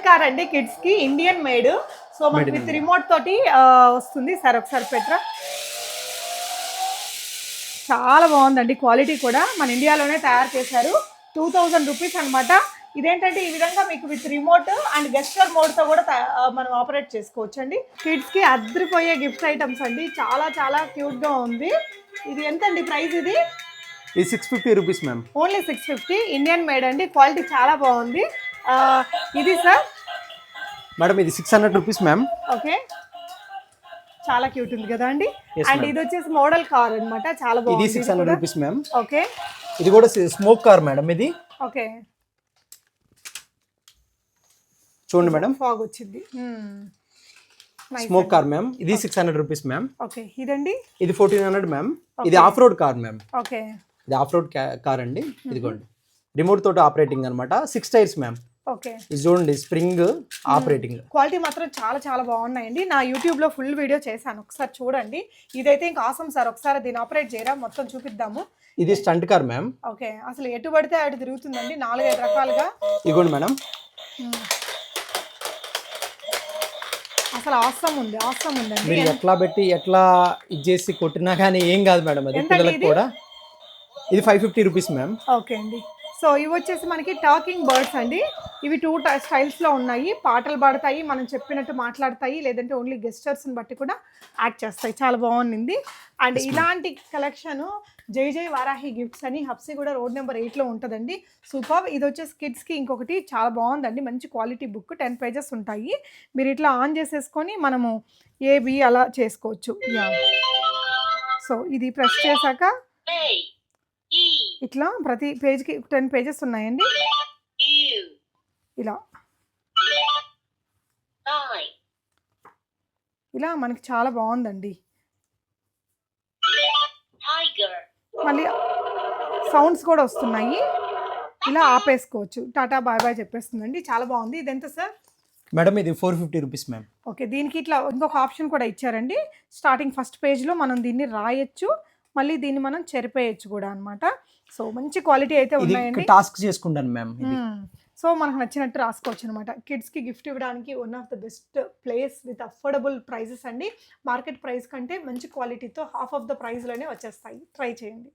Car అండి kids కి, Indian made. So మనకి విత్ రిమోట్ తోటి వస్తుంది. సార్ ఒకసారి పెట్రా, చాలా బాగుందండి. క్వాలిటీ కూడా మన ఇండియాలోనే తయారు చేశారు. 2000 రూపీస్ అనమాట. ఇదేంటంటే ఈ విధంగా మీకు విత్ రిమోట్ అండ్ గెస్చర్ మోడ్తో కూడా మనం ఆపరేట్ చేసుకోవచ్చు అండి. కిడ్స్కి అద్దరిపోయే గిఫ్ట్ ఐటమ్స్ అండి. చాలా చాలా క్యూట్గా ఉంది. ఇది ఎంత అండి ప్రైస్? ఇది 650 rupees ma'am. Only 650. Indian made అండి. క్వాలిటీ చాలా బాగుంది. ఇది సార్ మేడం ఇది 600 రూపీస్ మ్యామ్. ఓకే, చాలా క్యూట్ ఉంది కదా అండి. అండ్ ఇది వచ్చేసి మోడల్ కార్ అన్నమాట. చాలా బాగుంది. ఇది 600 రూపీస్ మ్యామ్. ఓకే, ఇది కూడా స్మోక్ కార్ మేడం. ఇది ఓకే, చూడండి మేడం, ఫాగ్ వచ్చింది. Smoke car ma'am. ఇది 600 రూపీస్ మ్యామ్. ఓకే, ఇదండి ఇది 1400 మ్యామ్. ఇది of road car ma'am. Okay, ఇది ఆఫ్ రోడ్ కార్ అండి. ఇదిగోండి రిమోట్ తోటి ఆపరేటింగ్ అనమాట. 6 టైర్స్ మ్యామ్. ఓకే, ఇది చూడండి స్ప్రింగ్ ఆపరేటింగ్. క్వాలిటీ మాత్రం చాలా చాలా బాగున్నాయండి. నా యూట్యూబ్లో ఫుల్ వీడియో చేశాను, ఒకసారి చూడండి. ఇదైతే ఇంకా ఆసం సార్. ఒకసారి దీన్ని ఆపరేట్ చేయరా, మొత్తం చూపిద్దాము. ఇది స్టంట్ కార్ మ్యామ్. ఓకే, అసలు ఎటు పడితే అటు తిరుగుతుందండి 4-5 రకాలుగా. ఇదిగోండి మేడం, అసలు ఆసం ఉంది, ఆసం ఉందండి. మీరు ఎట్లా పెట్టి ఎట్లా ఇది చేసి కొట్టినా కానీ ఏం కాదు మేడం. అది పిల్లలకు కూడా. ఇది 550 రూపీస్ మ్యామ్. ఓకే అండి. సో ఇవి వచ్చేసి మనకి టాకింగ్ బర్డ్స్ అండి. ఇవి 2 స్టైల్స్లో ఉన్నాయి. పాటలు పాడతాయి, మనం చెప్పినట్టు మాట్లాడతాయి, లేదంటే ఓన్లీ గెస్టర్స్ని బట్టి కూడా యాక్ట్ చేస్తాయి. చాలా బాగుంది. అండ్ ఇలాంటి కలెక్షన్ జై జై వారాహి గిఫ్ట్స్ అని హబ్సిగూడ రోడ్ నెంబర్ 8లో ఉంటుందండి. సూపర్. ఇది వచ్చేసి కిడ్స్కి ఇంకొకటి చాలా బాగుందండి. మంచి క్వాలిటీ బుక్, 10 పేజెస్ ఉంటాయి. మీరు ఇట్లా ఆన్ చేసేసుకొని మనము ఏబి అలా చేసుకోవచ్చు. సో ఇది ప్రెస్ చేశాక ఇట్లా ప్రతి పేజ్కి 10 పేజెస్ ఉన్నాయండి. ఇలా మనకి చాలా బాగుందండి. మళ్ళీ సౌండ్స్ కూడా వస్తున్నాయి. ఇలా ఆపేసుకోవచ్చు. టాటా బాయ్ బాయ్ చెప్పేస్తుందండి. చాలా బాగుంది. ఇదెంత సార్? మేడం ఇది 450 రూపీస్ మ్యామ్. ఓకే, దీనికి ఇట్లా ఇంకొక ఆప్షన్ కూడా ఇచ్చారండి. స్టార్టింగ్ ఫస్ట్ పేజ్లో మనం దీన్ని రాయొచ్చు, మళ్ళీ దీన్ని మనం చెరిపేయచ్చు కూడా అనమాట. సో మంచి క్వాలిటీ అయితే ఉన్నాయండి. టాస్క్ చేసుకుంటాను మ్యామ్. సో మనకు నచ్చినట్టు రాసుకోవచ్చు అనమాట. కిడ్స్కి గిఫ్ట్ ఇవ్వడానికి one of the best place with affordable prices అండి. మార్కెట్ ప్రైస్ కంటే మంచి క్వాలిటీతో హాఫ్ ఆఫ్ ద ప్రైస్లోనే వచ్చేస్తాయి. ట్రై చేయండి.